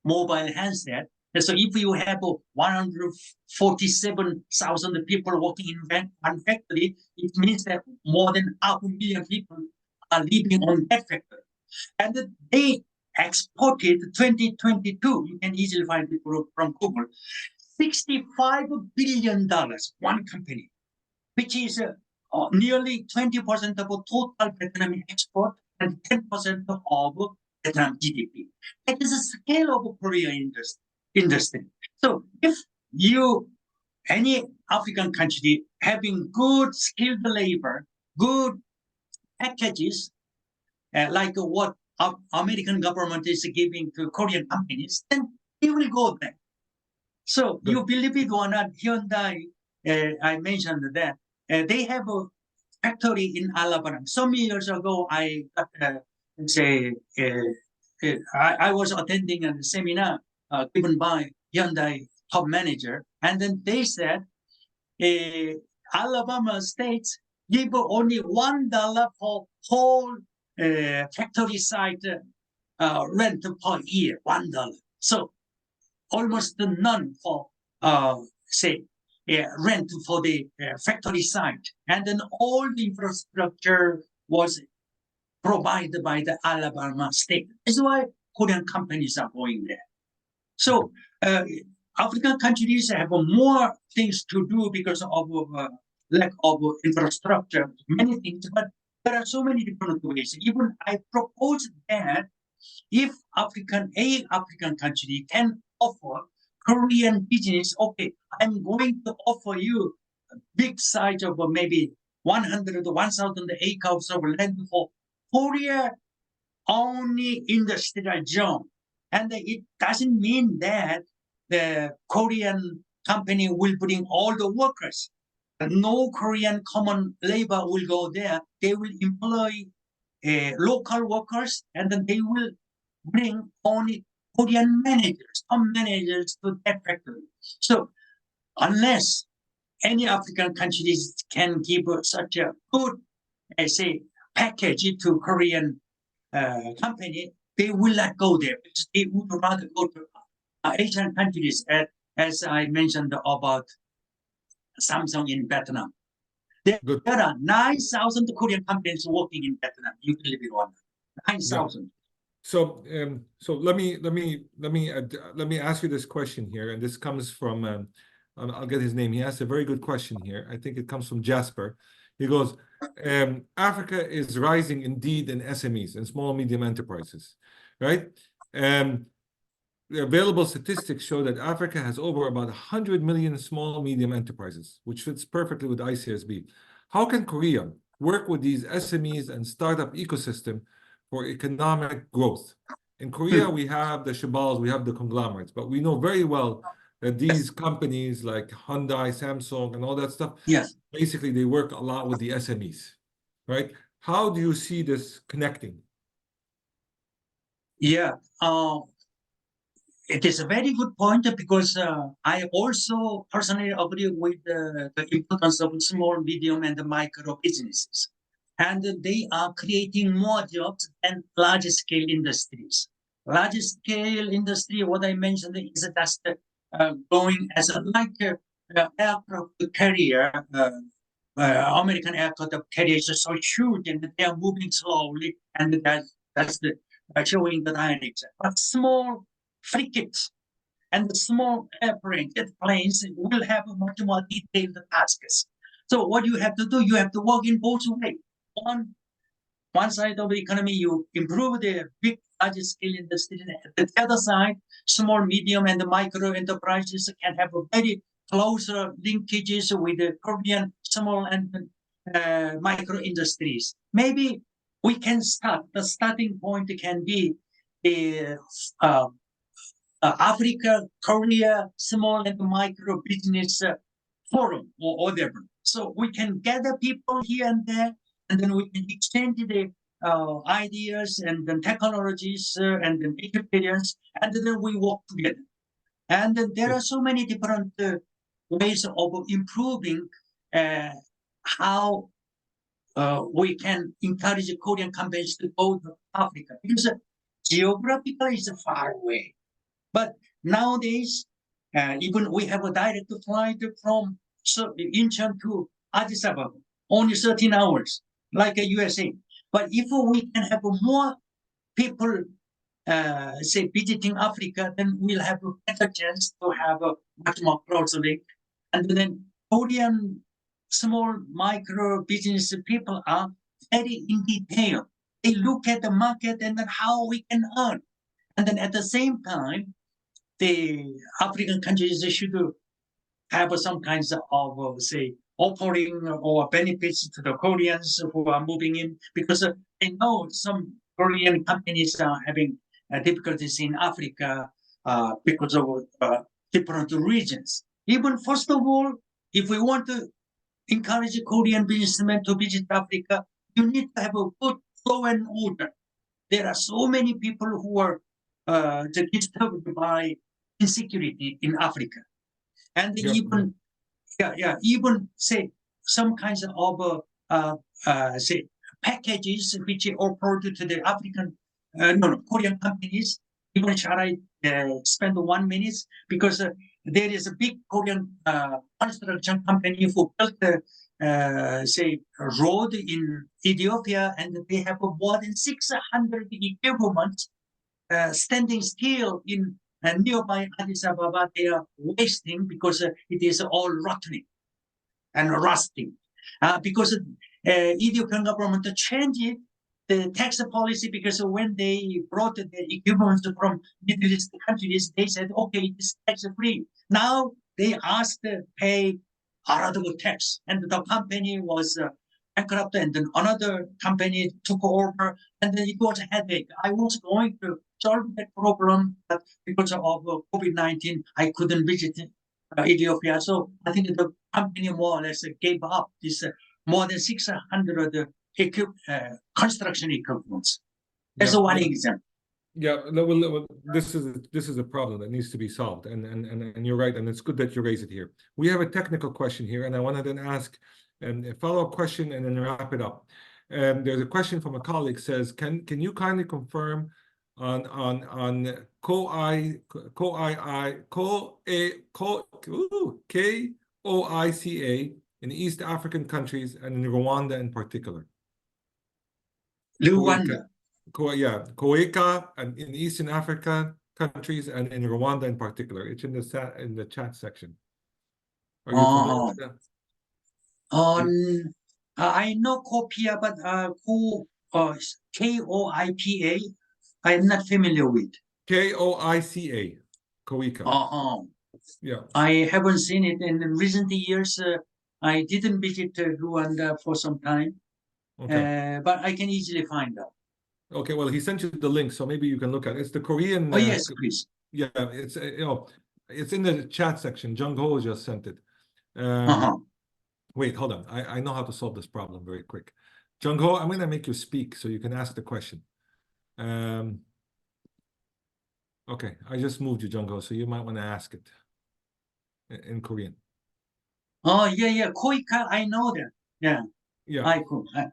mobile handset. And so if you have 147,000 people working in one factory, it means that more than 500,000 people are living on that factory. And they exported 2022, you can easily find it from Google, $65 billion, one company, which is nearly 20% of total Vietnamese export and 10% of Vietnam GDP. That is the scale of Korea industry. So if any African country having good skilled labor, good packages, like what American government is giving to Korean companies, then they will go there. So you believe it or not, Hyundai, I mentioned that they have a factory in Alabama. Some years ago, I was attending a seminar given by Hyundai top manager, and then they said Alabama states give only $1 for whole factory site rent per year, $1. So almost none for rent for the factory site, and then all the infrastructure was provided by the Alabama state. That's why Korean companies are going there. So African countries have more things to do because of lack of infrastructure, many things, but there are so many different ways. Even I propose that if African country can offer Korean business, okay, I'm going to offer you a big site of maybe 100 to 1,000 acres of land for Korea only industrial zone. And it doesn't mean that the Korean company will bring all the workers. No Korean common labor will go there. They will employ local workers, and then they will bring only Korean managers, some managers to that factory. So unless any African countries can give such a good, package to Korean company, they will not go there. They would rather go to Asian countries, as I mentioned about Samsung in Vietnam. There are 9,000 Korean companies working in Vietnam. You can live in one. 9,000. So, let me ask you this question here, and this comes from I'll get his name. He asked a very good question here. I think it comes from Jasper. He goes, Africa is rising indeed in SMEs and small medium enterprises, right? The available statistics show that Africa has over about 100 million small medium enterprises, which fits perfectly with ICSB. How can Korea work with these SMEs and startup ecosystem for economic growth? In Korea, we have the shabals, we have the conglomerates, but we know very well that these companies like Hyundai, Samsung, and all that stuff, yes, basically they work a lot with the SMEs, right? How do you see this connecting? Yeah, it is a very good point because I also personally agree with the importance of small, medium, and micro businesses. And they are creating more jobs than large-scale industries. Large-scale industry, what I mentioned, is just going as aircraft carrier. American aircraft carriers are so huge and they are moving slowly, and that's the showing the direction. But small frigates and the small planes will have much more detailed tasks. So what you have to do, you have to work in both ways. On one side of the economy, you improve the big, large-scale industry. At the other side, small, medium, and micro enterprises can have a very close linkages with the Korean small and micro industries. Maybe we can start. The starting point can be the Africa, Korea, small and micro business forum or whatever. So we can gather people here and there, and then we can exchange the ideas and then technologies and then experience, and then we work together. And then there are so many different ways of improving how we can encourage Korean companies to go to Africa, because geographically it's far away. But nowadays, even we have a direct flight from Incheon to Addis Ababa, only 13 hours, like a USA. But if we can have more people, visiting Africa, then we'll have a better chance to have a much more close link. And then Korean small micro business people are very in detail. they look at the market and then how we can earn. And then at the same time, the African countries should have some kinds of, say, offering or benefits to the Koreans who are moving in, because they know some Korean companies are having difficulties in Africa because of different regions. Even first of all, if we want to encourage Korean businessmen to visit Africa, you need to have a good flow and order. There are so many people who are disturbed by insecurity in Africa, and even even say some kinds of say packages which are offered to the African Korean companies. Even shall I spend 1 minute, because there is a big Korean construction company who built say a road in Ethiopia, and they have more than 600 equipment standing still in nearby Addis Ababa. They are wasting because it is all rotting and rusting. Because Ethiopian government changed the tax policy, because when they brought the equipment from Middle East countries, they said, okay, it's tax free. Now they asked to pay a lot of tax, and the company was bankrupt, and then another company took over, and then it was a headache. I was going to solve that problem, but because of COVID-19, I couldn't visit Ethiopia. So I think the company more or less gave up this more than 600 construction equipments. That's one example. Yeah, well, this is a problem that needs to be solved, and you're right, and it's good that you raise it here. We have a technical question here, and I want to then ask a follow-up question and then wrap it up. There's a question from a colleague, says, can you kindly confirm on KOICA in East African countries and in Rwanda in particular? Rwanda. COICA and in Eastern Africa countries and in Rwanda in particular. It's in the chat section. Are you familiar with that? I know COPIA, but KOIPA, I'm not familiar with. KOICA, COICA. Yeah. I haven't seen it in recent years. I didn't visit Rwanda for some time, but I can easily find out. Okay, well, he sent you the link, so maybe you can look at it. It's the Korean. Oh yes, please. Yeah, it's it's in the chat section. Jung Ho just sent it. Wait, hold on. I know how to solve this problem very quick. Jung Ho, I'm gonna make you speak so you can ask the question. Okay, I just moved you, Jung Ho, so you might want to ask it in Korean. Oh yeah, KOICA, I know that. Yeah. Yeah,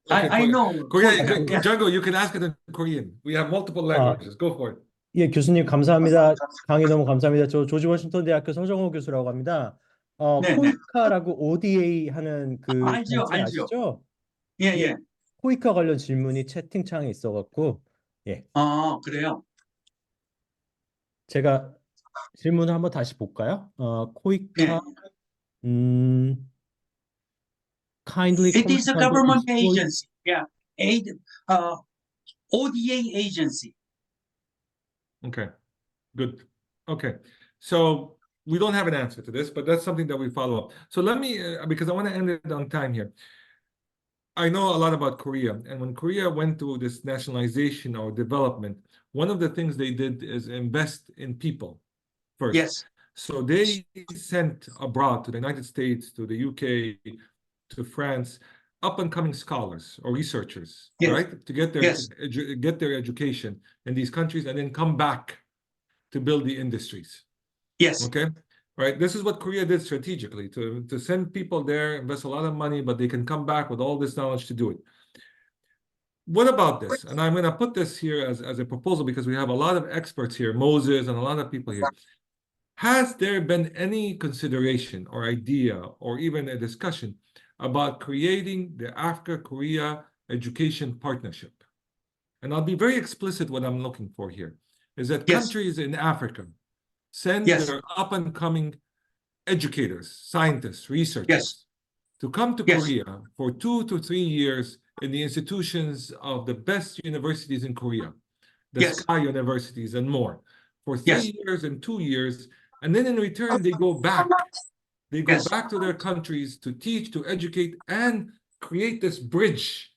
I know. Korean, Jung Ho, you can ask it in Korean. We have multiple languages. Go for it. 예, 교수님 감사합니다. 강의 너무 감사합니다. 저 조지 워싱턴 대학교 서정호 교수라고 합니다. 코이카라고 ODA 하는 그 단체 아시죠? 예. 코이카 관련 질문이 채팅창에 있어갖고 예. 그래요? 제가 질문을 한번 다시 볼까요? 코이카 kindly. It is a government agency. Yeah, ODA agency. Okay, good. Okay, so we don't have an answer to this, but that's something that we follow up. So let me, because I want to end it on time here. I know a lot about Korea, and when Korea went through this nationalization or development, one of the things they did is invest in people first. Yes. So they sent abroad to the United States, to the UK, to France, up-and-coming scholars or researchers, right, to get their education in these countries and then come back to build the industries. Yes. Okay. Right. This is what Korea did strategically, to send people there, invest a lot of money, but they can come back with all this knowledge to do it. What about this? And I'm going to put this here as a proposal because we have a lot of experts here, Moses and a lot of people here. Has there been any consideration or idea or even a discussion about creating the Africa-Korea Education Partnership? And I'll be very explicit what I'm looking for here, is that countries in Africa send their up-and-coming educators, scientists, researchers to come to Korea for 2 to 3 years in the institutions of the best universities in Korea, the Yes. Sky universities and more, for 3 Yes. years and 2 years. And then in return, they go back. They go Yes. back to their countries to teach, to educate, and create this bridge.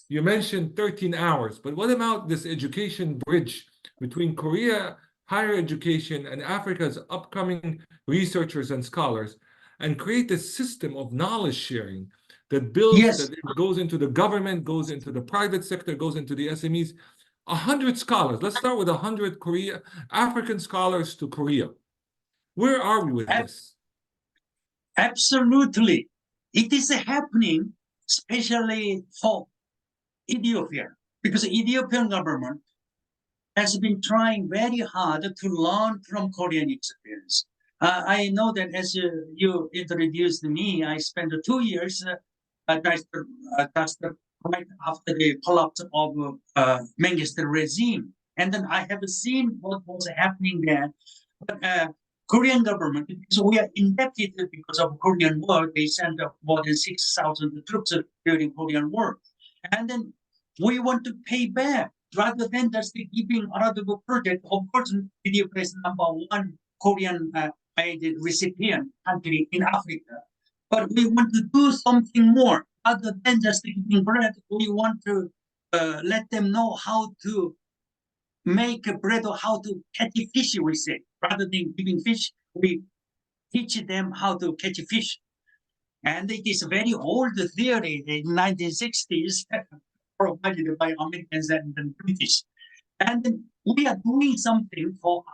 You mentioned 13 hours, but what about this education bridge between Korea higher education and Africa's upcoming researchers and scholars, and create a system of knowledge sharing that builds, Yes. that it goes into the government, goes into the private sector, goes into the SMEs. 100 scholars. Let's start with 100 African scholars to Korea. Where are we with this? Absolutely. It is happening, especially for Ethiopia, because the Ethiopian government has been trying very hard to learn from Korean experience. I know that as you introduced me, I spent 2 years just right after the collapse of Mengistu regime. And then I have seen what was happening there. But Korean government, because we are indebted because of Korean War, they sent more than 6,000 troops during Korean War. And then we want to pay back rather than just giving another project. Of course, Ethiopia is #1 Korean aid recipient country in Africa. But we want to do something more other than just giving bread. We want to let them know how to make bread or how to catch fish, we say. Rather than giving fish, we teach them how to catch fish. And it is a very old theory in 1960s, provided by Americans and the British. And then we are doing something for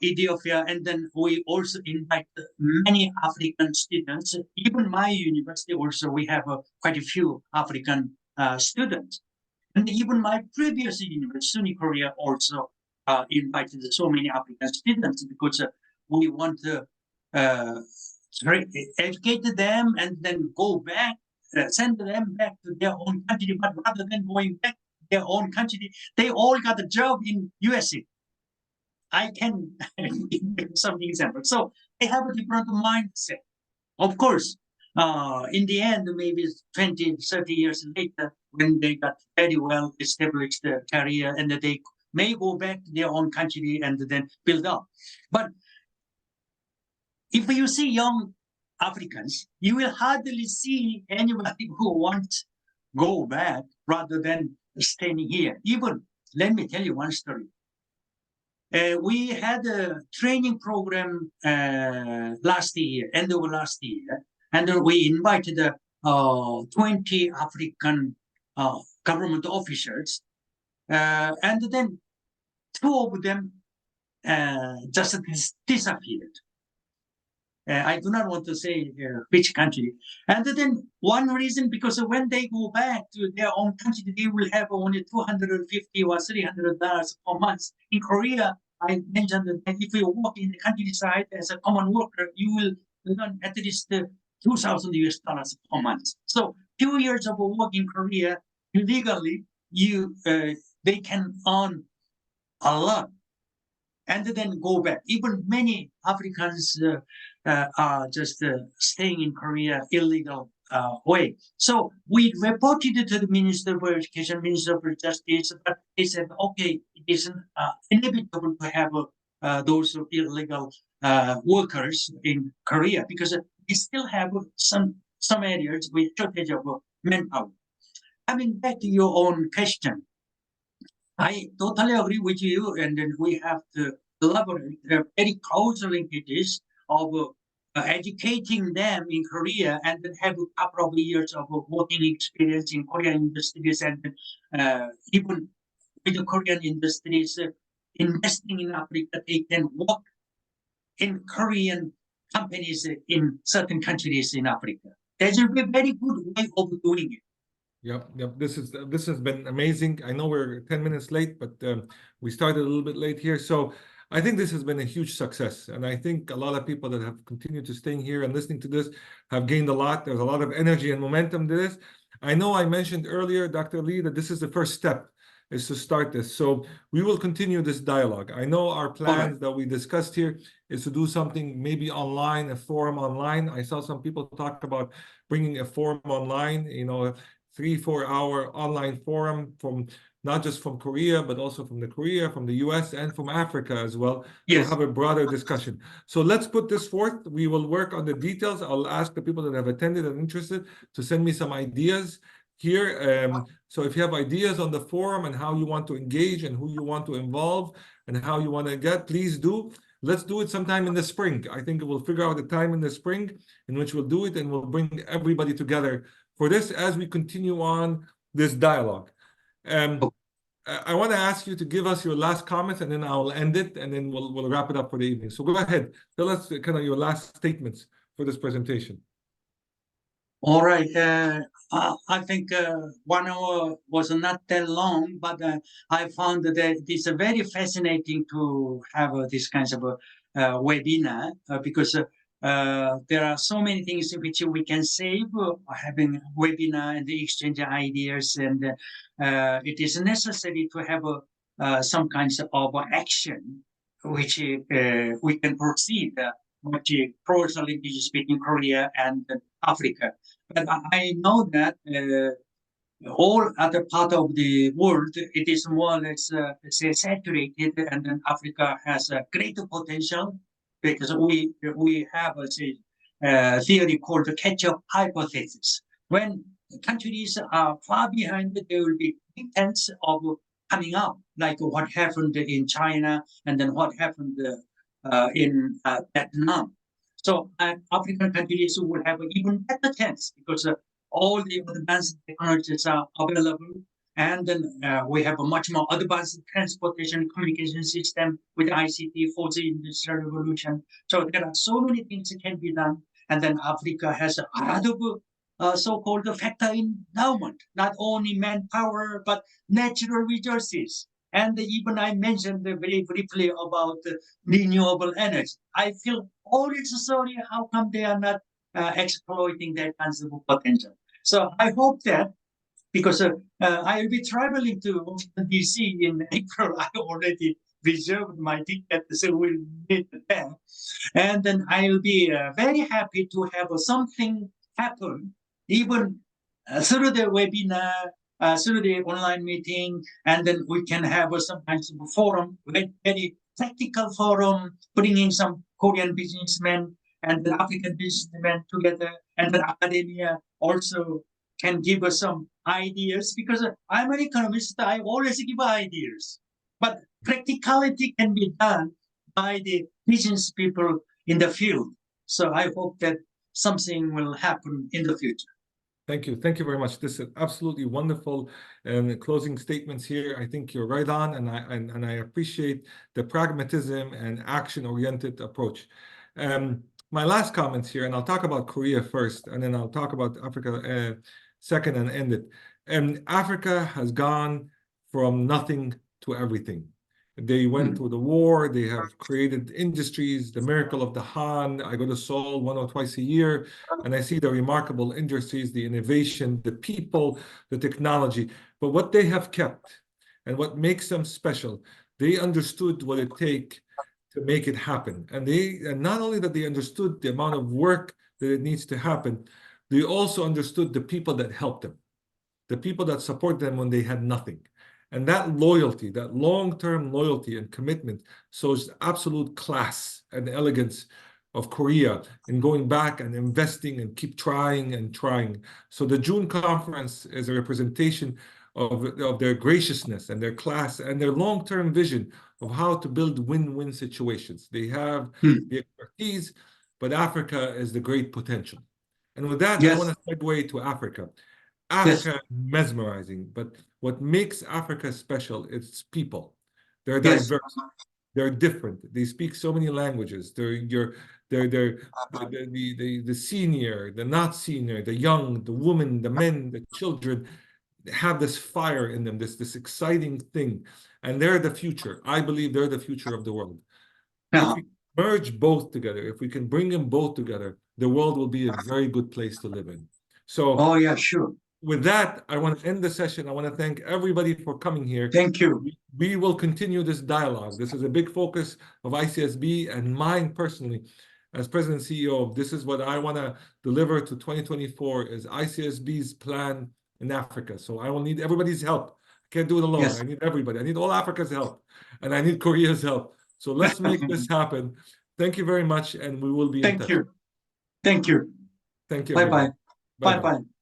Ethiopia, and then we also invite many African students. Even my university also, we have quite a few African students. And even my previous university, SUNY Korea, also invited so many African students because we want to educate them and then go back, send them back to their own country. But rather than going back to their own country, they all got a job in USA. I can give some examples. So they have a different mindset. Of course, in the end, maybe 20, 30 years later, when they got very well established career, and they may go back to their own country and then build up. But if you see young Africans, you will hardly see anybody who wants to go back rather than staying here. Even, let me tell you one story. We had a training program last year, end of last year, and we invited 20 African government officials, and then 2 of them just disappeared. I do not want to say which country. And then one reason, because when they go back to their own country, they will have only $250 or $300 per month. In Korea, I mentioned that if you work in the countryside as a common worker, you will earn at least $2,000 per month. So few years of work in Korea, illegally, they can earn a lot. And then go back. Even many Africans are just staying in Korea illegal way. So we reported it to the Minister of Education, Minister of Justice, but they said, okay, it is inevitable to have those illegal workers in Korea because we still have some areas with shortage of manpower. Coming back to your own question, I totally agree with you, and then we have to elaborate very close linkages of educating them in Korea and then have a couple of years of working experience in Korean industries and even with the Korean industries investing in Africa, they can work in Korean companies in certain countries in Africa. There's a very good way of doing it. Yep. This has been amazing. I know we're 10 minutes late, but we started a little bit late here. So I think this has been a huge success. And I think a lot of people that have continued to staying here and listening to this have gained a lot. There's a lot of energy and momentum to this. I know I mentioned earlier, Dr. Lee, that this is the first step, is to start this. So we will continue this dialogue. I know our plans that we discussed here is to do something maybe online, a forum online. I saw some people talk about bringing a forum online, 3-4 hour online forum from not just from Korea, but also from the US, and from Africa as well, to have a broader discussion. So let's put this forth. We will work on the details. I'll ask the people that have attended and interested to send me some ideas here. So if you have ideas on the forum and how you want to engage and who you want to involve and how you want to get, please do. Let's do it sometime in the spring. I think we'll figure out a time in the spring in which we'll do it, and we'll bring everybody together for this as we continue on this dialogue. I want to ask you to give us your last comments, and then I'll end it, and then we'll wrap it up for the evening. So go ahead, tell us kind of your last statements for this presentation. All right. I think 1 hour was not that long, but I found that it's very fascinating to have this kind of webinar because there are so many things which we can save having webinar and exchange ideas, and it is necessary to have some kinds of action which we can proceed much closely speaking Korea and Africa. But I know that all other part of the world, it is more or less say saturated, and then Africa has a greater potential because we have a theory called the catch-up hypothesis. When countries are far behind, there will be big chance of coming up, like what happened in China and then what happened in Vietnam. So African countries will have an even better chance because all the advanced technologies are available, and then we have a much more advanced transportation communication system with ICT for the industrial revolution. So there are so many things that can be done, and then Africa has a lot of so-called factor endowment, not only manpower but natural resources. And even I mentioned very briefly about renewable energy. I feel always sorry how come they are not exploiting that kinds of potential. So I hope that, because I will be traveling to Washington, D.C. in April. I already reserved my ticket, so we'll meet there. And then I'll be very happy to have something happen, even through the webinar, through the online meeting, and then we can have some kinds of forum, very practical forum, bringing some Korean businessmen and the African businessmen together, and the academia also can give us some ideas, because I'm an economist, I always give ideas, but practicality can be done by the business people in the field. So I hope that something will happen in the future. Thank you. Thank you very much. This is absolutely wonderful closing statements here. I think you're right on, and I appreciate the pragmatism and action-oriented approach. My last comments here, and I'll talk about Korea first, and then I'll talk about Africa second and end it. Africa has gone from nothing to everything. They went through the war, they have created industries, the miracle of the Han. I go to Seoul 1 or twice a year, and I see the remarkable industries, the innovation, the people, the technology. But what they have kept and what makes them special, they understood what it takes to make it happen. And not only that they understood the amount of work that it needs to happen, they also understood the people that helped them, the people that support them when they had nothing. And that loyalty, that long-term loyalty and commitment shows absolute class and elegance of Korea in going back and investing and keep trying and trying. So the June conference is a representation of their graciousness and their class and their long-term vision of how to build win-win situations. They have the expertise, but Africa is the great potential. And with that, I want to segue to Africa. Africa mesmerizing, but what makes Africa special is people. They're diverse, they're different. They speak so many languages. They're the senior, the not senior, the young, the women, the men, the children have this fire in them, this exciting thing, and they're the future. I believe they're the future of the world. If we merge both together, if we can bring them both together, the world will be a very good place to live in. So, with that, I want to end the session. I want to thank everybody for coming here. Thank you. We will continue this dialogue. This is a big focus of ICSB and mine personally as president and CEO. This is what I want to deliver to 2024 is ICSB's plan in Africa. So I will need everybody's help. I can't do it alone. Yes. I need everybody. I need all Africa's help, and I need Korea's help. So let's make this happen. Thank you very much, and we will be in touch. Thank you. Thank you. Thank you. Bye-bye. everybody. Bye-bye. Bye-bye.